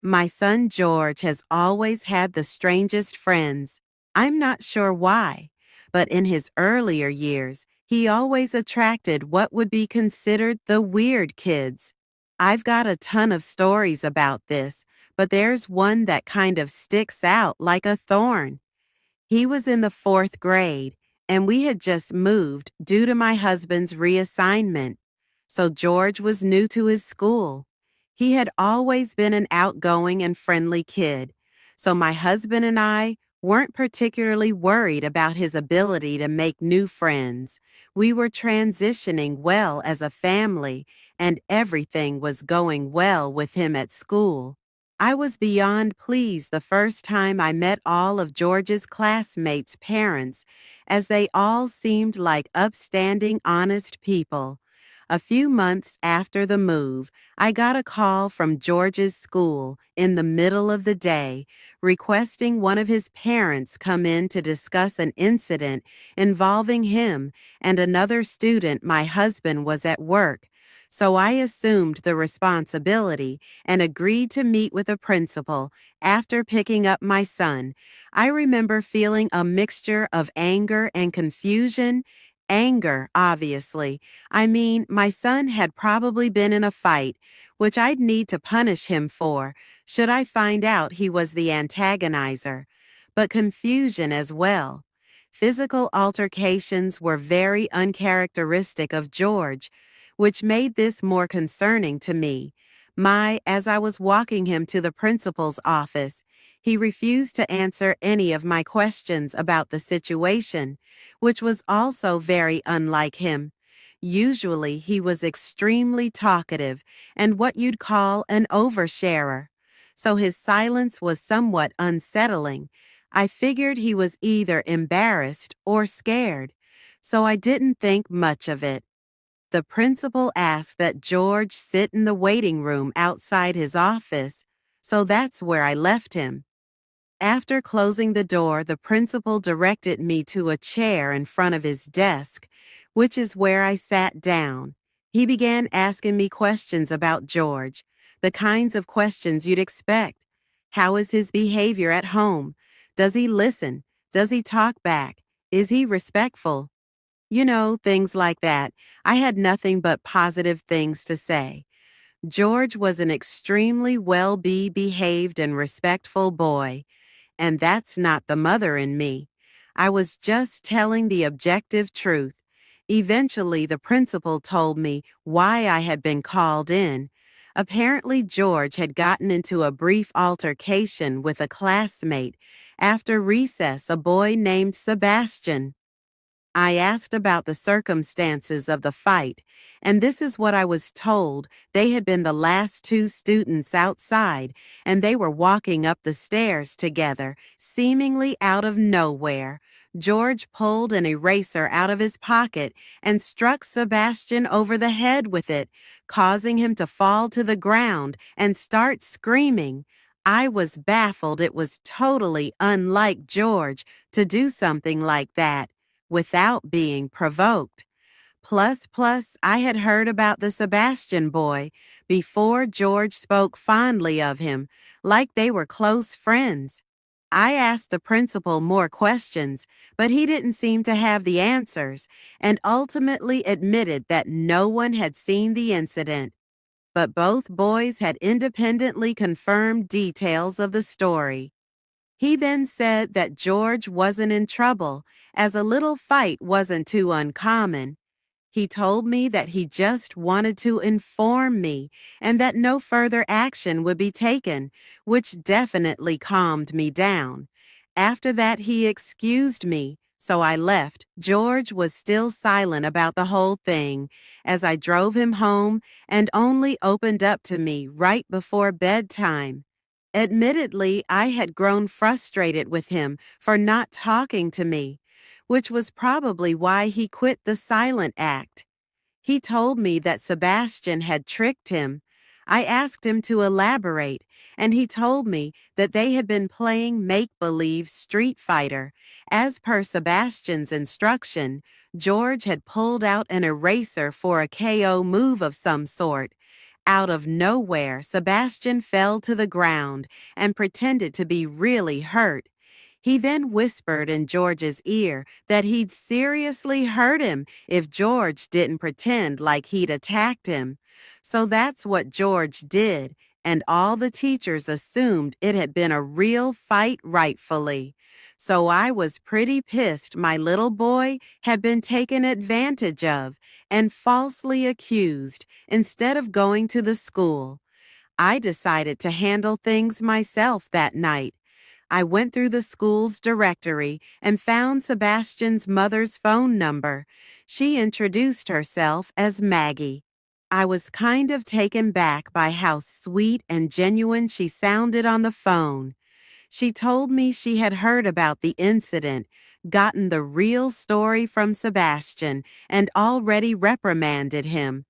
My son George has always had the strangest friends. I'm not sure why, but in his earlier years, he always attracted what would be considered the weird kids. I've got a ton of stories about this, but there's one that kind of sticks out like a thorn. He was in the fourth grade, and we had just moved due to my husband's reassignment. So George was new to his school. He had always been an outgoing and friendly kid, so my husband and I weren't particularly worried about his ability to make new friends. We were transitioning well as a family, and everything was going well with him at school. I was beyond pleased the first time I met all of George's classmates' parents, as they all seemed like upstanding, honest people. A few months after the move, I got a call from George's school in the middle of the day requesting one of his parents come in to discuss an incident involving him and another student my husband was at work. So I assumed the responsibility and agreed to meet with the principal after picking up my son. I remember feeling a mixture of anger and confusion. Anger, obviously. I mean, my son had probably been in a fight, which I'd need to punish him for, should I find out he was the antagonizer. But confusion as well. Physical altercations were very uncharacteristic of George, which made this more concerning to me. As I was walking him to the principal's office, he refused to answer any of my questions about the situation, which was also very unlike him. Usually, he was extremely talkative and what you'd call an oversharer. So his silence was somewhat unsettling. I figured he was either embarrassed or scared, so I didn't think much of it. The principal asked that George sit in the waiting room outside his office, so that's where I left him. After closing the door, the principal directed me to a chair in front of his desk, which is where I sat down. He began asking me questions about George, the kinds of questions you'd expect. How is his behavior at home? Does he listen? Does he talk back? Is he respectful? You know, things like that. I had nothing but positive things to say. George was an extremely well-behaved and respectful boy. And that's not the mother in me. I was just telling the objective truth. Eventually, the principal told me why I had been called in. Apparently, George had gotten into a brief altercation with a classmate. After recess, a boy named Sebastian. I asked about the circumstances of the fight, and this is what I was told. They had been the last two students outside, and they were walking up the stairs together, seemingly out of nowhere. George pulled an eraser out of his pocket and struck Sebastian over the head with it, causing him to fall to the ground and start screaming. I was baffled. It was totally unlike George to do something like that without being provoked. Plus, I had heard about the Sebastian boy before George spoke fondly of him, like they were close friends. I asked the principal more questions, but he didn't seem to have the answers and ultimately admitted that no one had seen the incident. But both boys had independently confirmed details of the story. He then said that George wasn't in trouble, as a little fight wasn't too uncommon. He told me that he just wanted to inform me and that no further action would be taken, which definitely calmed me down. After that, he excused me, so I left. George was still silent about the whole thing as I drove him home and only opened up to me right before bedtime. Admittedly, I had grown frustrated with him for not talking to me, which was probably why he quit the silent act. He told me that Sebastian had tricked him. I asked him to elaborate, and he told me that they had been playing make-believe Street Fighter. As per Sebastian's instruction, George had pulled out an eraser for a KO move of some sort. Out of nowhere, Sebastian fell to the ground and pretended to be really hurt. He then whispered in George's ear that he'd seriously hurt him if George didn't pretend like he'd attacked him. So that's what George did, and all the teachers assumed it had been a real fight rightfully. So I was pretty pissed my little boy had been taken advantage of and falsely accused instead of going to the school. I decided to handle things myself that night. I went through the school's directory and found Sebastian's mother's phone number. She introduced herself as Maggie. I was kind of taken back by how sweet and genuine she sounded on the phone. She told me she had heard about the incident, gotten the real story from Sebastian, and already reprimanded him.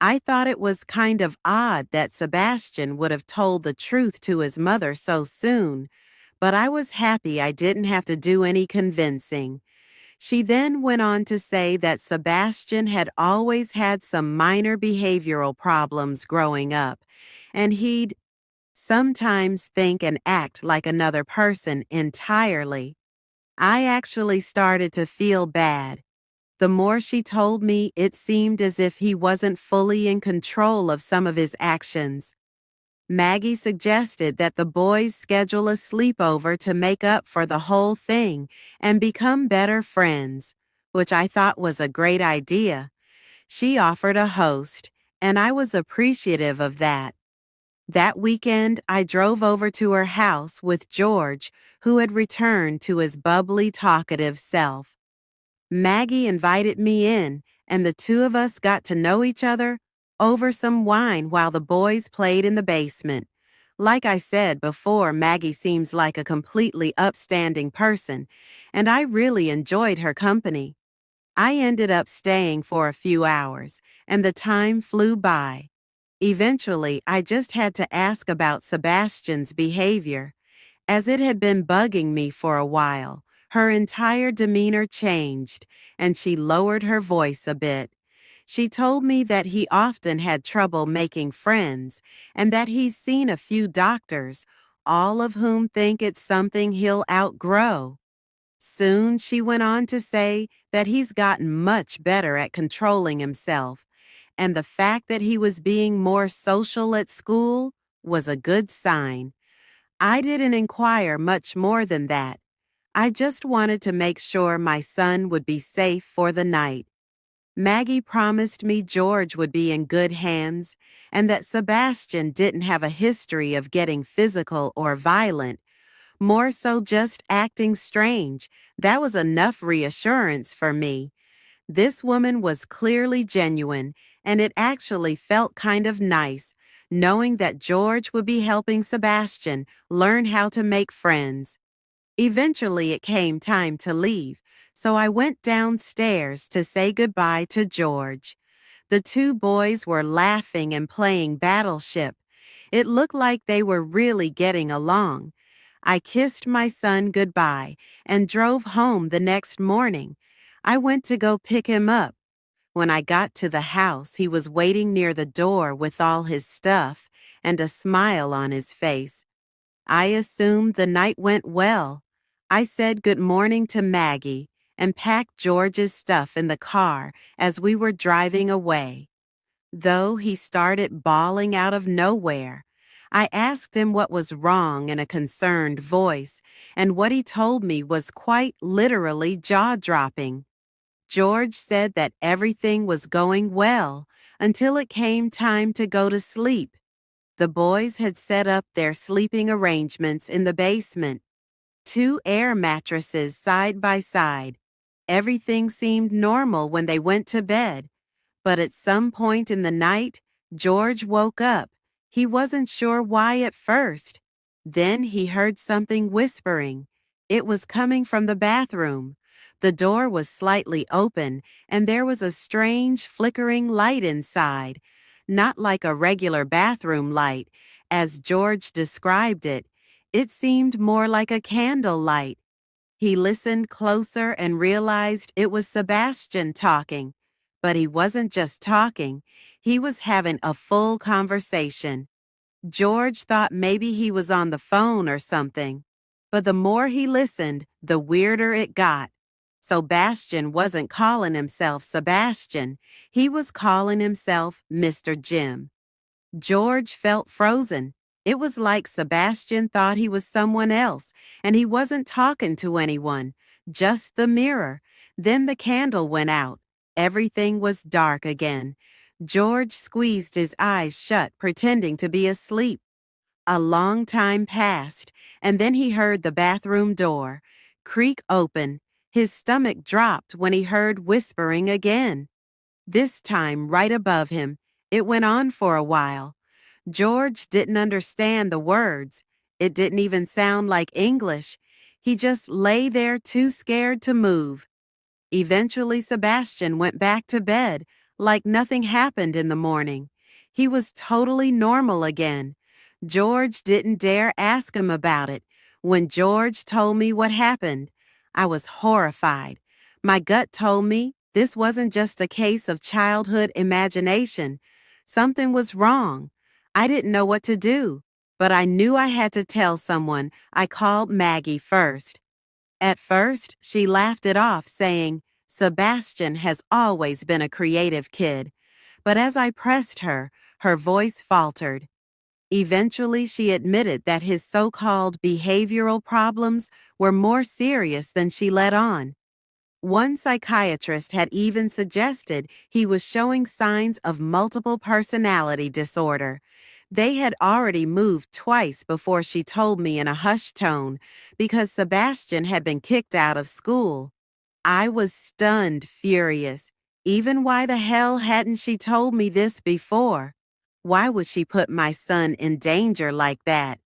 I thought it was kind of odd that Sebastian would have told the truth to his mother so soon, but I was happy I didn't have to do any convincing. She then went on to say that Sebastian had always had some minor behavioral problems growing up, and he'd sometimes think and act like another person entirely. I actually started to feel bad. The more she told me, it seemed as if he wasn't fully in control of some of his actions. Maggie suggested that the boys schedule a sleepover to make up for the whole thing and become better friends, which I thought was a great idea. She offered a host, and I was appreciative of that. That weekend, I drove over to her house with George, who had returned to his bubbly, talkative self. Maggie invited me in, and the two of us got to know each other over some wine while the boys played in the basement. Like I said before, Maggie seems like a completely upstanding person, and I really enjoyed her company. I ended up staying for a few hours, and the time flew by. Eventually, I just had to ask about Sebastian's behavior. As it had been bugging me for a while, her entire demeanor changed, and she lowered her voice a bit. She told me that he often had trouble making friends, and that he's seen a few doctors, all of whom think it's something he'll outgrow. Soon, she went on to say that he's gotten much better at controlling himself, and the fact that he was being more social at school was a good sign. I didn't inquire much more than that. I just wanted to make sure my son would be safe for the night. Maggie promised me George would be in good hands and that Sebastian didn't have a history of getting physical or violent, more so just acting strange. That was enough reassurance for me. This woman was clearly genuine, and it actually felt kind of nice, knowing that George would be helping Sebastian learn how to make friends. Eventually, it came time to leave, so I went downstairs to say goodbye to George. The two boys were laughing and playing Battleship. It looked like they were really getting along. I kissed my son goodbye and drove home the next morning. I went to go pick him up. When I got to the house, he was waiting near the door with all his stuff and a smile on his face. I assumed the night went well. I said good morning to Maggie and packed George's stuff in the car as we were driving away. Though he started bawling out of nowhere, I asked him what was wrong in a concerned voice, and what he told me was quite literally jaw-dropping. George said that everything was going well until it came time to go to sleep. The boys had set up their sleeping arrangements in the basement. 2 air mattresses side by side. Everything seemed normal when they went to bed. But at some point in the night, George woke up. He wasn't sure why at first. Then he heard something whispering. It was coming from the bathroom. The door was slightly open, and there was a strange flickering light inside. Not like a regular bathroom light, as George described it. It seemed more like a candle light. He listened closer and realized it was Sebastian talking. But he wasn't just talking. He was having a full conversation. George thought maybe he was on the phone or something. But the more he listened, the weirder it got. So Bastian wasn't calling himself Sebastian. He was calling himself Mr. Jim. George felt frozen. It was like Sebastian thought he was someone else, and he wasn't talking to anyone, just the mirror. Then the candle went out. Everything was dark again. George squeezed his eyes shut, pretending to be asleep. A long time passed, and then he heard the bathroom door creak open. His stomach dropped when he heard whispering again. This time right above him. It went on for a while. George didn't understand the words. It didn't even sound like English. He just lay there too scared to move. Eventually, Sebastian went back to bed like nothing happened in the morning. He was totally normal again. George didn't dare ask him about it. When George told me what happened, I was horrified. My gut told me this wasn't just a case of childhood imagination. Something was wrong. I didn't know what to do, but I knew I had to tell someone. I called Maggie first. At first, she laughed it off, saying, Sebastian has always been a creative kid. But as I pressed her, her voice faltered. Eventually, she admitted that his so-called behavioral problems were more serious than she let on. One psychiatrist had even suggested he was showing signs of multiple personality disorder. They had already moved twice before she told me in a hushed tone because Sebastian had been kicked out of school. I was stunned, furious. Even why the hell hadn't she told me this before? Why would she put my son in danger like that?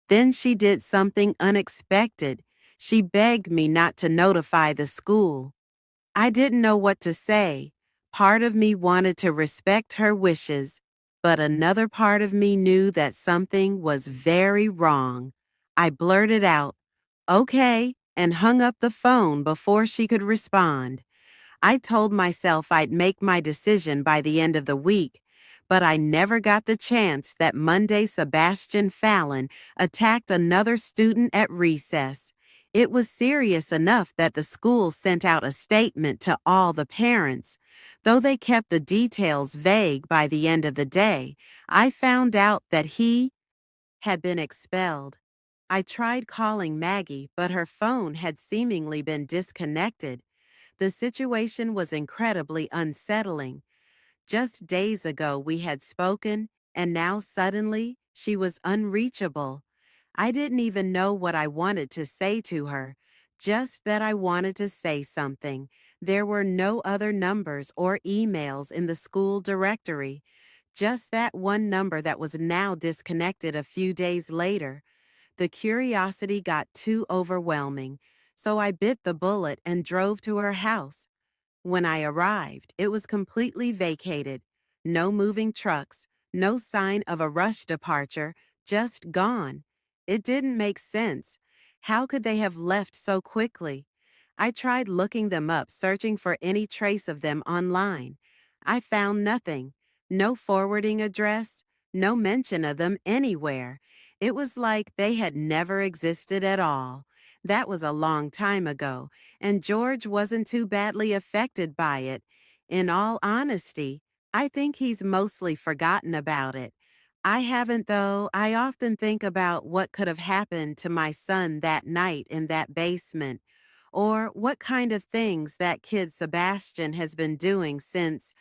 Then she did something unexpected. She begged me not to notify the school. I didn't know what to say. Part of me wanted to respect her wishes, but another part of me knew that something was very wrong. I blurted out, "Okay," and hung up the phone before she could respond. I told myself I'd make my decision by the end of the week, but I never got the chance that Monday Sebastian Fallon attacked another student at recess. It was serious enough that the school sent out a statement to all the parents. Though they kept the details vague by the end of the day, I found out that he had been expelled. I tried calling Maggie, but her phone had seemingly been disconnected. The situation was incredibly unsettling. Just days ago we had spoken, and now suddenly she was unreachable. I didn't even know what I wanted to say to her, just that I wanted to say something. There were no other numbers or emails in the school directory, just that one number that was now disconnected a few days later. The curiosity got too overwhelming, so I bit the bullet and drove to her house. When I arrived, it was completely vacated. No moving trucks, no sign of a rush departure, just gone. It didn't make sense. How could they have left so quickly? I tried looking them up, searching for any trace of them online. I found nothing. No forwarding address, no mention of them anywhere. It was like they had never existed at all. That was a long time ago, and George wasn't too badly affected by it. In all honesty, I think he's mostly forgotten about it. I haven't, though. I often think about what could have happened to my son that night in that basement, or what kind of things that kid Sebastian has been doing since.